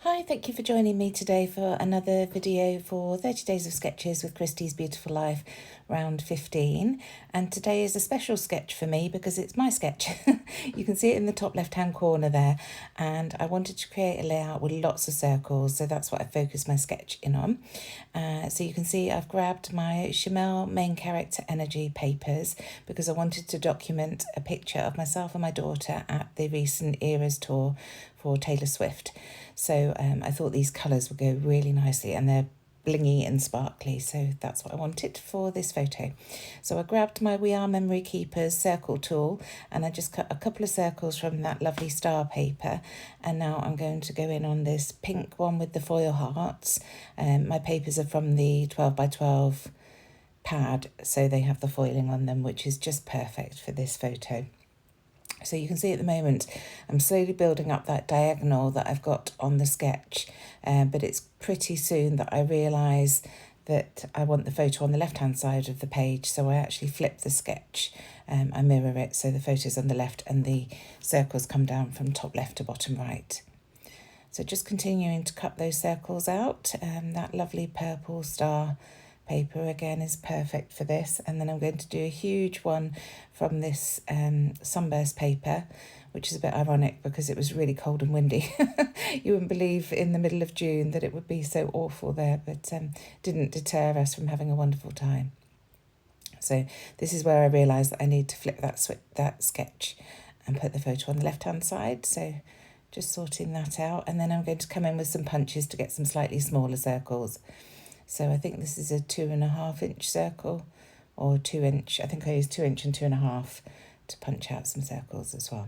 Hi, thank you for joining me today for another video for 30 Days of Sketches with Christie's Beautiful Life, round 15. And today is a special sketch for me because it's my sketch. You can see it in the top left-hand corner there. And I wanted to create a layout with lots of circles, so that's what I focused my sketch in on. So you can see I've grabbed my Shimelle main character energy papers because I wanted to document a picture of myself and my daughter at the recent Eras tour for Taylor Swift. So I thought these colours would go really nicely, and they're blingy and sparkly, so that's what I wanted for this photo. So I grabbed my We Are Memory Keepers circle tool and I just cut a couple of circles from that lovely star paper, and now I'm going to go in on this pink one with the foil hearts. My papers are from the 12 by 12 pad, so they have the foiling on them, which is just perfect for this photo. So you can see at the moment I'm slowly building up that diagonal that I've got on the sketch, but it's pretty soon that I realise that I want the photo on the left hand side of the page, so I actually flip the sketch. I mirror it so the photo's on the left and the circles come down from top left to bottom right. So just continuing to cut those circles out. That lovely purple star paper again is perfect for this, and then I'm going to do a huge one from this sunburst paper, which is a bit ironic because it was really cold and windy. You wouldn't believe in the middle of June that it would be so awful there, but didn't deter us from having a wonderful time. So this is where I realised that I need to flip that sketch and put the photo on the left hand side, so just sorting that out, and then I'm going to come in with some punches to get some slightly smaller circles. So I think this is a 2.5 inch circle, or 2 inch. I think I used 2 inch and 2.5 to punch out some circles as well.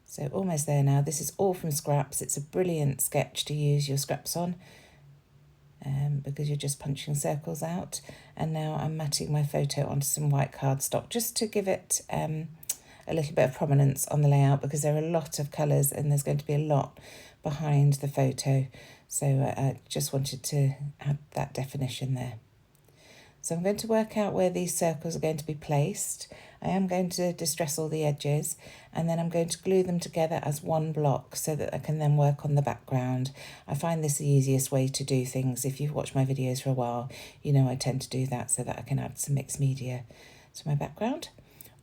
So almost there now. This is all from scraps. It's a brilliant sketch to use your scraps on because you're just punching circles out. And now I'm matting my photo onto some white cardstock just to give it a little bit of prominence on the layout, because there are a lot of colours and there's going to be a lot behind the photo. So I just wanted to add that definition there. So I'm going to work out where these circles are going to be placed. I am going to distress all the edges, and then I'm going to glue them together as one block so that I can then work on the background. I find this the easiest way to do things. If you've watched my videos for a while, you know I tend to do that so that I can add some mixed media to my background,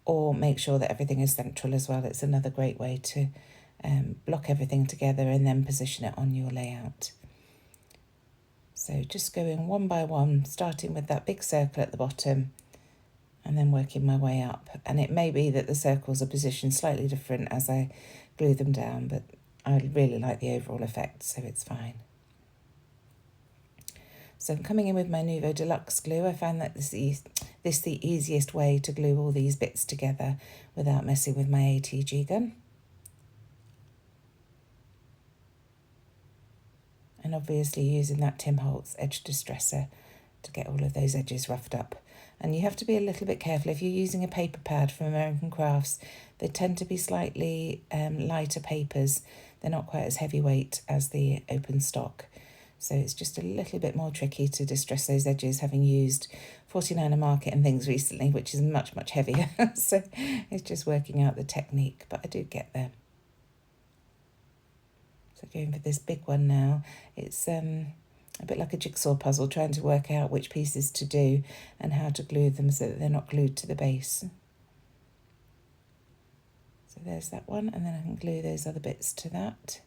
or make sure that everything is central as well. It's another great way to block everything together and then position it on your layout. So just going one by one, starting with that big circle at the bottom and then working my way up. And it may be that the circles are positioned slightly different as I glue them down, but I really like the overall effect, so it's fine. So I'm coming in with my Nuvo Deluxe glue. I found that this is the easiest way to glue all these bits together without messing with my ATG gun. And obviously using that Tim Holtz edge distresser to get all of those edges roughed up. And you have to be a little bit careful. If you're using a paper pad from American Crafts, they tend to be slightly lighter papers. They're not quite as heavyweight as the open stock. So it's just a little bit more tricky to distress those edges, having used 49er Market and things recently, which is much, much heavier. So it's just working out the technique, but I do get there. So going for this big one now. It's a bit like a jigsaw puzzle, trying to work out which pieces to do and how to glue them so that they're not glued to the base. So there's that one, and then I can glue those other bits to that.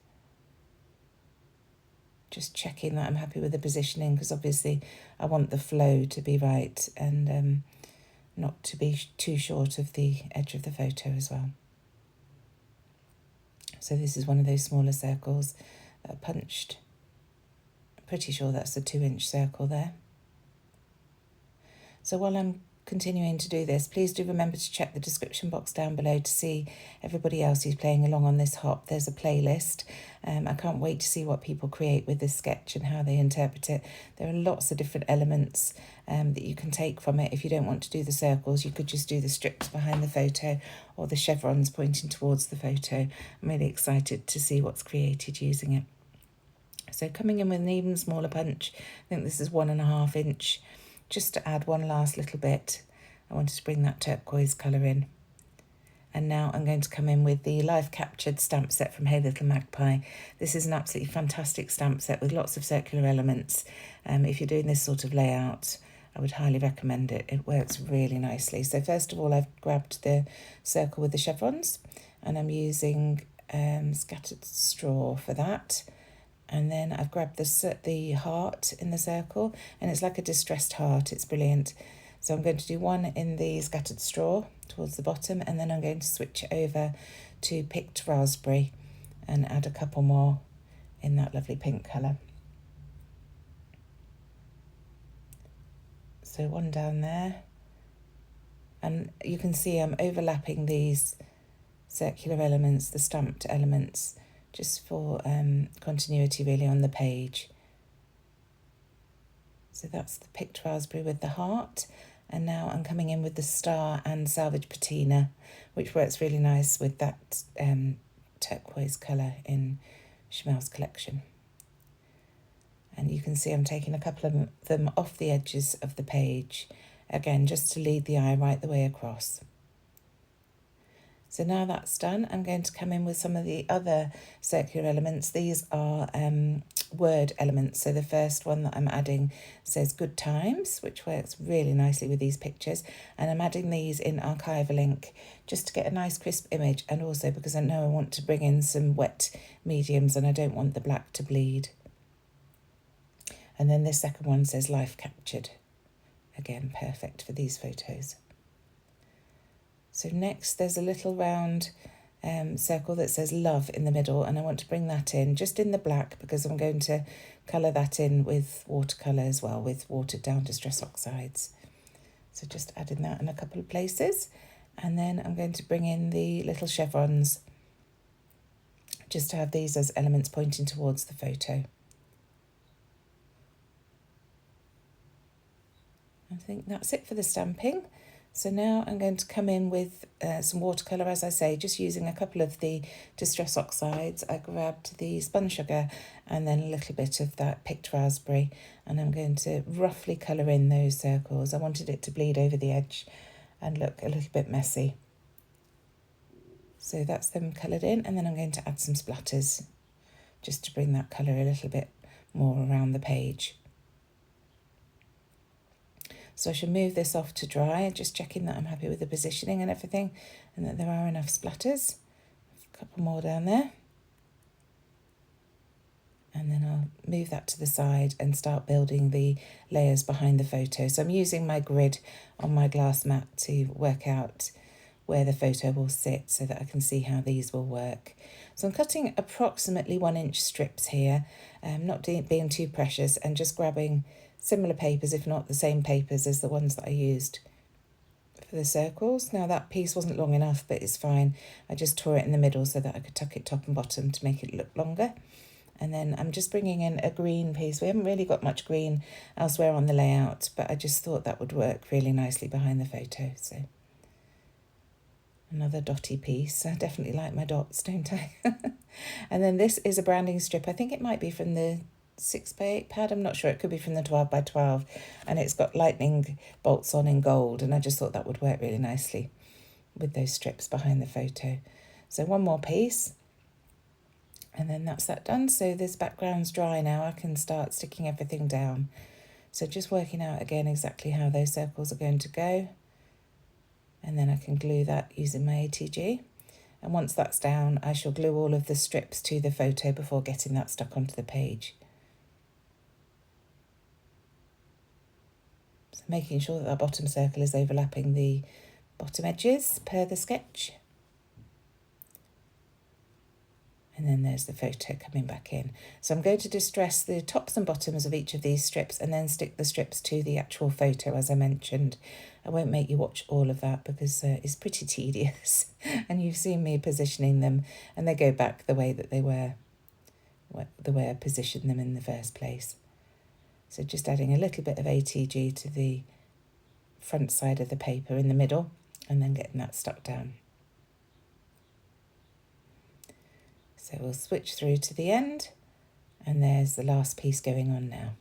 Just checking that I'm happy with the positioning, because obviously I want the flow to be right and not to be too short of the edge of the photo as well. So this is one of those smaller circles that I punched. I'm pretty sure that's a 2 inch circle there. So while I'm continuing to do this, please do remember to check the description box down below to see everybody else who's playing along on this hop. There's a playlist. I can't wait to see what people create with this sketch and how they interpret it. There are lots of different elements that you can take from it. If you don't want to do the circles, you could just do the strips behind the photo or the chevrons pointing towards the photo. I'm really excited to see what's created using it. So coming in with an even smaller punch, I think this is 1.5 inch, just to add one last little bit. I wanted to bring that turquoise colour in. And now I'm going to come in with the Live Captured stamp set from Hey Little Magpie. This is an absolutely fantastic stamp set with lots of circular elements. If you're doing this sort of layout, I would highly recommend it. It works really nicely. So first of all, I've grabbed the circle with the chevrons, and I'm using scattered straw for that. And then I've grabbed the heart in the circle, and it's like a distressed heart. It's brilliant. So I'm going to do one in the scattered straw towards the bottom, and then I'm going to switch over to picked raspberry and add a couple more in that lovely pink colour. So one down there, and you can see I'm overlapping these circular elements, the stamped elements, just for continuity really on the page. So that's the picked raspberry with the heart, and now I'm coming in with the star and salvage patina, which works really nice with that turquoise colour in Shimelle's collection. And you can see I'm taking a couple of them off the edges of the page, again just to lead the eye right the way across. So now that's done, I'm going to come in with some of the other circular elements. These are word elements. So the first one that I'm adding says Good Times, which works really nicely with these pictures. And I'm adding these in Archival ink just to get a nice crisp image, and also because I know I want to bring in some wet mediums and I don't want the black to bleed. And then this second one says Life Captured. Again, perfect for these photos. So next there's a little round circle that says love in the middle, and I want to bring that in just in the black because I'm going to colour that in with watercolour as well, with watered down distress oxides. So just adding that in a couple of places, and then I'm going to bring in the little chevrons just to have these as elements pointing towards the photo. I think that's it for the stamping. So now I'm going to come in with some watercolour, as I say, just using a couple of the distress oxides. I grabbed the spun sugar and then a little bit of that picked raspberry, and I'm going to roughly colour in those circles. I wanted it to bleed over the edge and look a little bit messy. So that's them coloured in, and then I'm going to add some splatters just to bring that colour a little bit more around the page. So I should move this off to dry, just checking that I'm happy with the positioning and everything, and that there are enough splatters. A couple more down there. And then I'll move that to the side and start building the layers behind the photo. So I'm using my grid on my glass mat to work out where the photo will sit so that I can see how these will work. So I'm cutting approximately 1-inch strips here, not being too precious, and just grabbing similar papers, if not the same papers as the ones that I used for the circles. Now that piece wasn't long enough, but it's fine. I just tore it in the middle so that I could tuck it top and bottom to make it look longer. And then I'm just bringing in a green piece. We haven't really got much green elsewhere on the layout, but I just thought that would work really nicely behind the photo. So another dotty piece. I definitely like my dots, don't I? And then this is a branding strip. I think it might be from the 6x8 pad, I'm not sure, it could be from the 12x12, and it's got lightning bolts on in gold, and I just thought that would work really nicely with those strips behind the photo. So one more piece, and then that's that done. So this background's dry now, I can start sticking everything down. So just working out again exactly how those circles are going to go, and then I can glue that using my ATG. And once that's down, I shall glue all of the strips to the photo before getting that stuck onto the page. So making sure that that bottom circle is overlapping the bottom edges per the sketch. And then there's the photo coming back in. So I'm going to distress the tops and bottoms of each of these strips and then stick the strips to the actual photo, as I mentioned. I won't make you watch all of that because it's pretty tedious. And you've seen me positioning them, and they go back the way that they were, the way I positioned them in the first place. So just adding a little bit of ATG to the front side of the paper in the middle, and then getting that stuck down. So we'll switch through to the end, and there's the last piece going on now.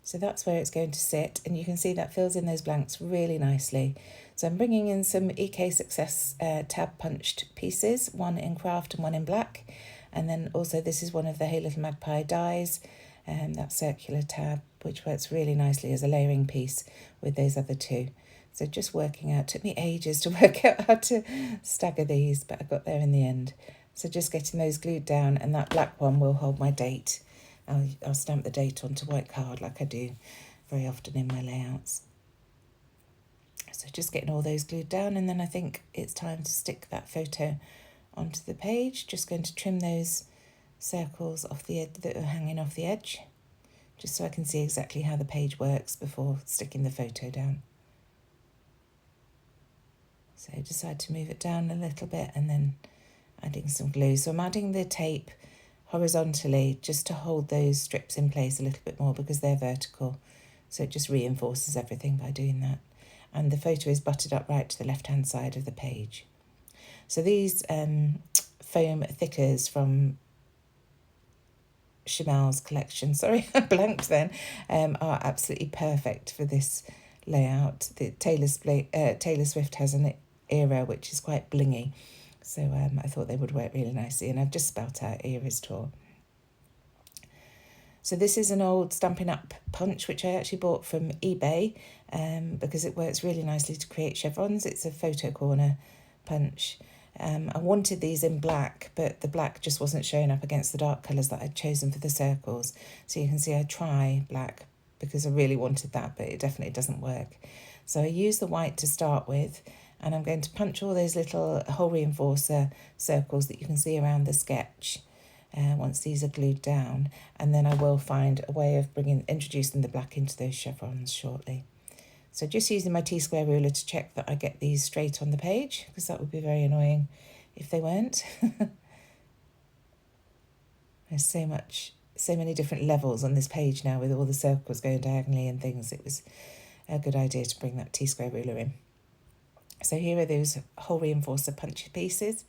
So that's where it's going to sit, and you can see that fills in those blanks really nicely. So I'm bringing in some EK Success tab punched pieces, one in craft and one in black. And then also this is one of the Hey Little Magpie dies, that circular tab, which works really nicely as a layering piece with those other two. So just working out, took me ages to work out how to stagger these, but I got there in the end. So just getting those glued down, and that black one will hold my date. I'll stamp the date onto white card like I do very often in my layouts. So just getting all those glued down, and then I think it's time to stick that photo onto the page. Just going to trim those circles off the edge that are hanging off the edge, just so I can see exactly how the page works before sticking the photo down. So I decide to move it down a little bit and then adding some glue. So I'm adding the tape horizontally just to hold those strips in place a little bit more because they're vertical. So it just reinforces everything by doing that. And the photo is butted up right to the left-hand side of the page. So these foam thickers from Shimelle's collection, sorry, I blanked then, are absolutely perfect for this layout. The Taylor Swift has an era which is quite blingy, so I thought they would work really nicely, and I've just spelt out Era's tour. So this is an old Stampin' Up punch which I actually bought from eBay because it works really nicely to create chevrons. It's a photo corner punch. I wanted these in black, but the black just wasn't showing up against the dark colours that I'd chosen for the circles. So you can see I try black because I really wanted that, but it definitely doesn't work. So I use the white to start with, and I'm going to punch all those little hole reinforcer circles that you can see around the sketch once these are glued down, and then I will find a way of introducing the black into those chevrons shortly. So just using my T-square ruler to check that I get these straight on the page, because that would be very annoying if they weren't. There's so many different levels on this page now with all the circles going diagonally and things. It was a good idea to bring that T-square ruler in. So here are those hole reinforcer punchy pieces.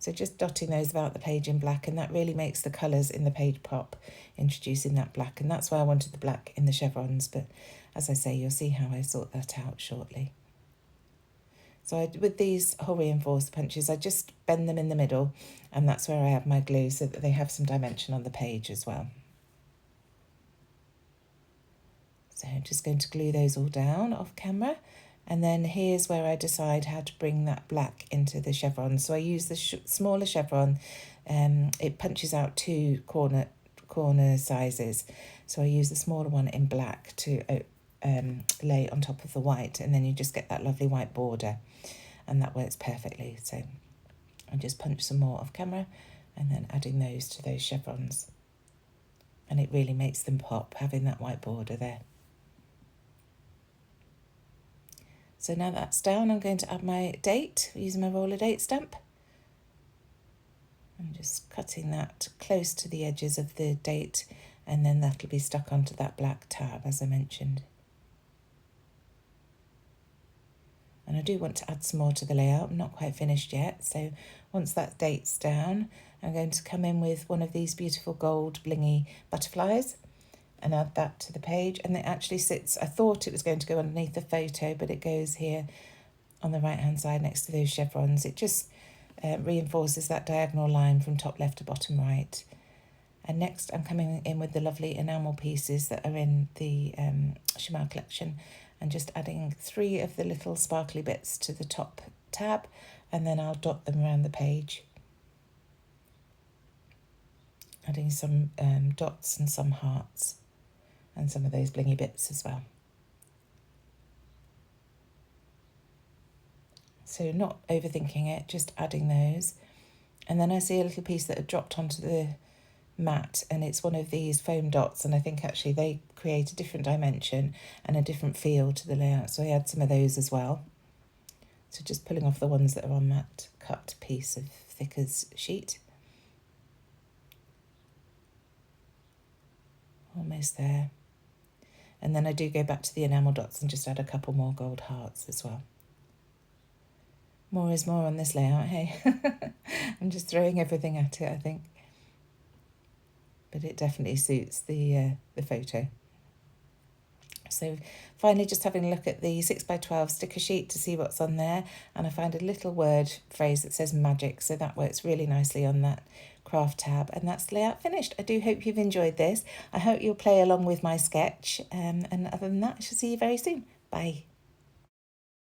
So just dotting those about the page in black, and that really makes the colours in the page pop, introducing that black. And that's why I wanted the black in the chevrons, but as I say, you'll see how I sort that out shortly. So with these hole reinforced punches, I just bend them in the middle, and that's where I have my glue so that they have some dimension on the page as well. So I'm just going to glue those all down off camera. And then here's where I decide how to bring that black into the chevron. So I use the smaller chevron. It punches out two corner sizes. So I use the smaller one in black to lay on top of the white, and then you just get that lovely white border, and that works perfectly. So I just punch some more off camera and then adding those to those chevrons. And it really makes them pop, having that white border there. So now that's down, I'm going to add my date using my roller date stamp. I'm just cutting that close to the edges of the date, and then that'll be stuck onto that black tab, as I mentioned. And I do want to add some more to the layout. I'm not quite finished yet. So once that date's down, I'm going to come in with one of these beautiful gold blingy butterflies and add that to the page. And it actually sits, I thought it was going to go underneath the photo, but it goes here on the right hand side next to those chevrons. It just reinforces that diagonal line from top left to bottom right. And next I'm coming in with the lovely enamel pieces that are in the Shimelle collection, and just adding 3 of the little sparkly bits to the top tab, and then I'll dot them around the page. Adding some dots and some hearts and some of those blingy bits as well. So not overthinking it, just adding those. And then I see a little piece that had dropped onto the mat, and it's one of these foam dots, and I think actually they create a different dimension and a different feel to the layout, so I add some of those as well. So just pulling off the ones that are on that cut piece of Thickers sheet. Almost there. And then I do go back to the enamel dots and just add a couple more gold hearts as well. More is more on this layout, hey? I'm just throwing everything at it, I think. But it definitely suits the photo. So finally just having a look at the 6x12 sticker sheet to see what's on there, and I find a little word phrase that says magic, so that works really nicely on that craft tab, and that's the layout finished. I do hope you've enjoyed this. I hope you'll play along with my sketch, and other than that I shall see you very soon. Bye.